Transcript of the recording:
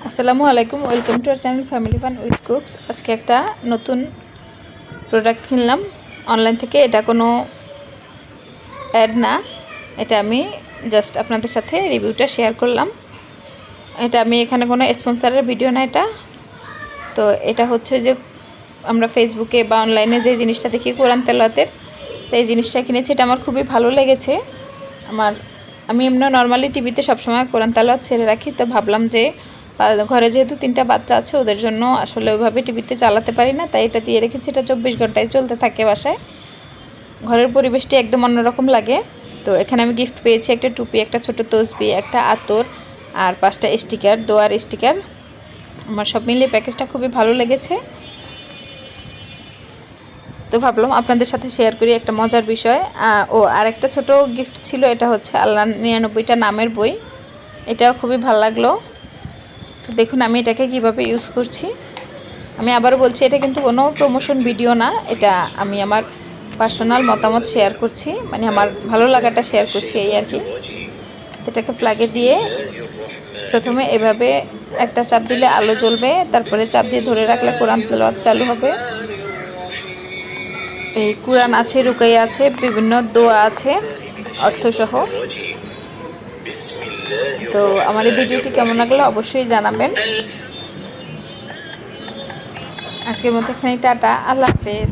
আসসালামু আলাইকুম, welcome to our channel family fun with cooks. আজকে একটা নতুন প্রোডাক্ট কিনলাম অনলাইন থেকে। এটা কোনো অ্যাড না, এটা আমি জাস্ট আপনাদের সাথে রিভিউটা শেয়ার করলাম। এটা আমি এখানে কোনো স্পন্সরের ভিডিও না এটা। তো এটা হচ্ছে যে আমরা ফেসবুকে বা অনলাইনে যে জিনিসটা দেখি কোরআন তেলাওয়াতের, তো এই জিনিসটা কিনেছি। এটা আমার খুবই ভালো লেগেছে। আমি এমনি নর্মালি টিভিতে সবসময় কোরআন তেলাওয়াত ছেড়ে রাখি, তো ভাবলাম যে ঘরে যেহেতু 3টা বাচ্চা আছে, ওদের জন্য আসলে ওইভাবে টিভিতে চালাতে পারি না, তাই এটা দিয়ে রেখেছি। এটা 24 ঘন্টায় চলতে থাকে বাসায়। ঘরের পরিবেশটি একদম অন্যরকম লাগে। তো এখানে আমি গিফট পেয়েছি একটা টুপি, একটা ছোট তসবি, একটা আতর আর 5টা স্টিকার, দোয়ার স্টিকার। আমার সব মিলিয়ে প্যাকেজটা খুবই ভালো লেগেছে। তো ভাবলাম আপনাদের সাথে শেয়ার করি একটা মজার বিষয়। আর একটা ছোট গিফট ছিল, এটা হচ্ছে আল্লাহর 99টা নামের বই। এটাও খুবই ভালো লাগলো। তো দেখুন আমি এটাকে কিভাবে ইউজ করছি। আমি আবারও বলছি, এটা কিন্তু কোনো প্রমোশন ভিডিও না, এটা আমি আমার পার্সোনাল মতামত শেয়ার করছি, মানে আমার ভালো লাগাটা শেয়ার করছি, এই আর কি। এটাকে প্লাগে দিয়ে প্রথমে এভাবে একটা চাপ দিলে আলো জ্বলবে, তারপরে চাপ দিয়ে ধরে রাখলে কোরআন তেলাওয়াত চালু হবে। এই কোরআন আছে, রুকাইয়া আছে, বিভিন্ন দোয়া আছে অর্থসহ। তো আমার এই ভিডিওটি কেমন লাগলো অবশ্যই জানাবেন। আজকের মতো এখানে টাটা, আল্লাহ হাফেজ।